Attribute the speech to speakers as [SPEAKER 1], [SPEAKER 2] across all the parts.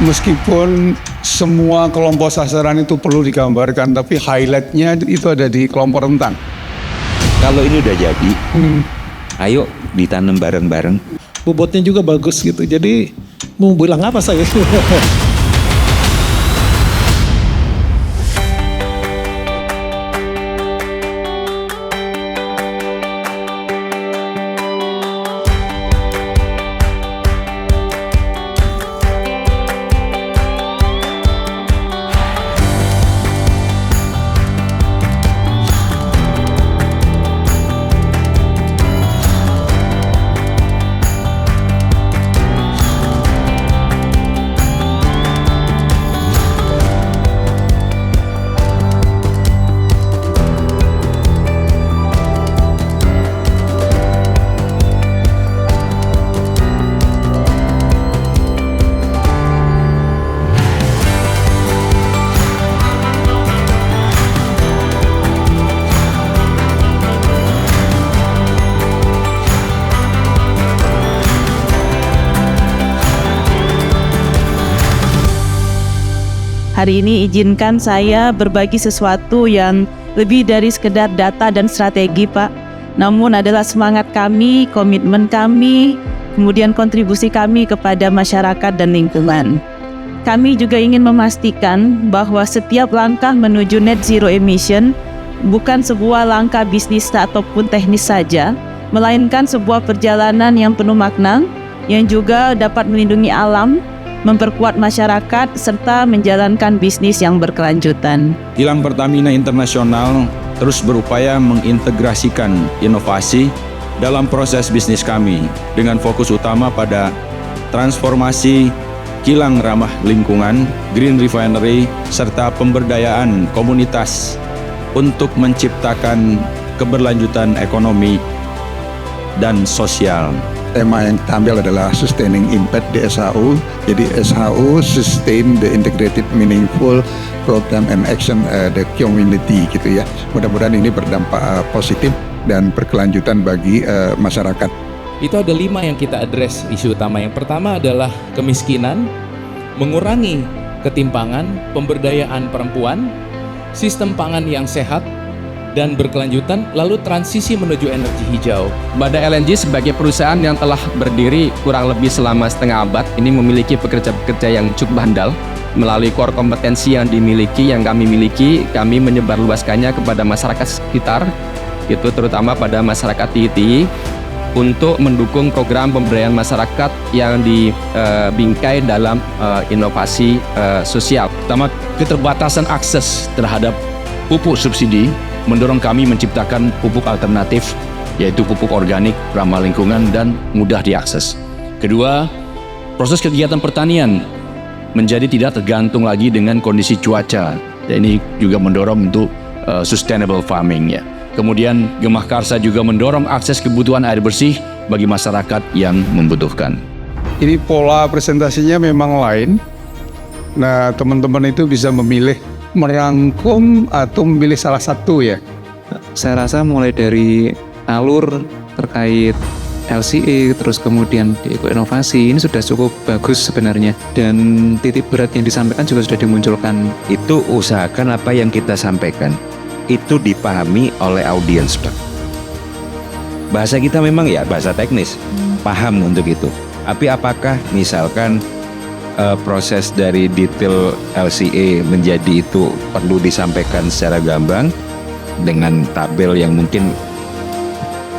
[SPEAKER 1] Meskipun semua kelompok sasaran itu perlu digambarkan, tapi highlightnya itu ada di kelompok rentan.
[SPEAKER 2] Kalau ini udah jadi, ayo ditanam bareng-bareng.
[SPEAKER 3] Bobotnya juga bagus gitu, jadi mau bilang apa saya?
[SPEAKER 4] Hari ini izinkan saya berbagi sesuatu yang lebih dari sekedar data dan strategi, Pak. Namun adalah semangat kami, komitmen kami, kemudian kontribusi kami kepada masyarakat dan lingkungan. Kami juga ingin memastikan bahwa setiap langkah menuju net zero emission bukan sebuah langkah bisnis ataupun teknis saja, melainkan sebuah perjalanan yang penuh makna, yang juga dapat melindungi alam, memperkuat masyarakat, serta menjalankan bisnis yang berkelanjutan.
[SPEAKER 5] Kilang Pertamina Internasional terus berupaya mengintegrasikan inovasi dalam proses bisnis kami dengan fokus utama pada transformasi kilang ramah lingkungan, green refinery, serta pemberdayaan komunitas untuk menciptakan keberlanjutan ekonomi dan sosial.
[SPEAKER 1] Tema yang kita ambil adalah Sustaining Impact di SHU. Jadi SHU Sustain the Integrated Meaningful Program and Action the Community gitu ya. Mudah-mudahan ini berdampak positif dan berkelanjutan bagi masyarakat.
[SPEAKER 6] Itu ada 5 yang kita address isu utama. Yang pertama adalah kemiskinan, mengurangi ketimpangan, pemberdayaan perempuan, sistem pangan yang sehat dan berkelanjutan, lalu transisi menuju energi hijau.
[SPEAKER 7] Bada LNG sebagai perusahaan yang telah berdiri kurang lebih selama setengah abad, ini memiliki pekerja-pekerja yang cukup handal. Melalui core kompetensi yang dimiliki, yang kami miliki, kami menyebarluaskannya kepada masyarakat sekitar, itu terutama pada masyarakat TITI, untuk mendukung program pemberdayaan masyarakat yang dibingkai dalam inovasi sosial.
[SPEAKER 5] Pertama, keterbatasan akses terhadap pupuk subsidi mendorong kami menciptakan pupuk alternatif, yaitu pupuk organik, ramah lingkungan, dan mudah diakses. Kedua, proses kegiatan pertanian menjadi tidak tergantung lagi dengan kondisi cuaca. Dan ini juga mendorong untuk sustainable farming ya. Kemudian Gemah Karsa juga mendorong akses kebutuhan air bersih bagi masyarakat yang membutuhkan.
[SPEAKER 1] Ini pola presentasinya memang lain. Nah, teman-teman itu bisa memilih merangkum atau memilih salah satu ya.
[SPEAKER 8] Saya rasa mulai dari alur terkait LCA, terus kemudian di ekoinovasi, ini sudah cukup bagus sebenarnya. Dan titik berat yang disampaikan juga sudah dimunculkan.
[SPEAKER 2] Itu usahakan apa yang kita sampaikan itu dipahami oleh audiens, Pak. Bahasa kita memang ya bahasa teknis, paham untuk itu. Tapi apakah misalkan proses dari detail LCA menjadi itu perlu disampaikan secara gamblang dengan tabel yang mungkin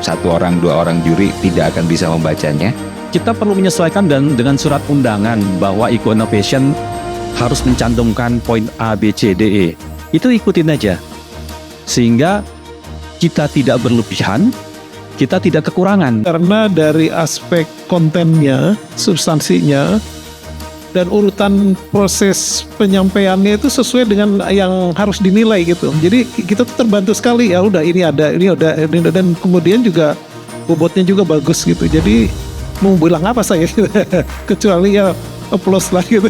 [SPEAKER 2] 1 orang 2 orang juri tidak akan bisa membacanya.
[SPEAKER 9] Kita perlu menyesuaikan dan dengan surat undangan bahwa eco-innovation harus mencantumkan poin A, B, C, D, E. Itu ikutin aja. Sehingga kita tidak berlebihan, kita tidak kekurangan.
[SPEAKER 3] Karena dari aspek kontennya, substansinya, dan urutan proses penyampaiannya itu sesuai dengan yang harus dinilai gitu. Jadi kita tuh terbantu sekali, ya udah ini ada, dan kemudian juga bobotnya juga bagus gitu. Jadi mau bilang apa saya kecuali ya applause lah gitu.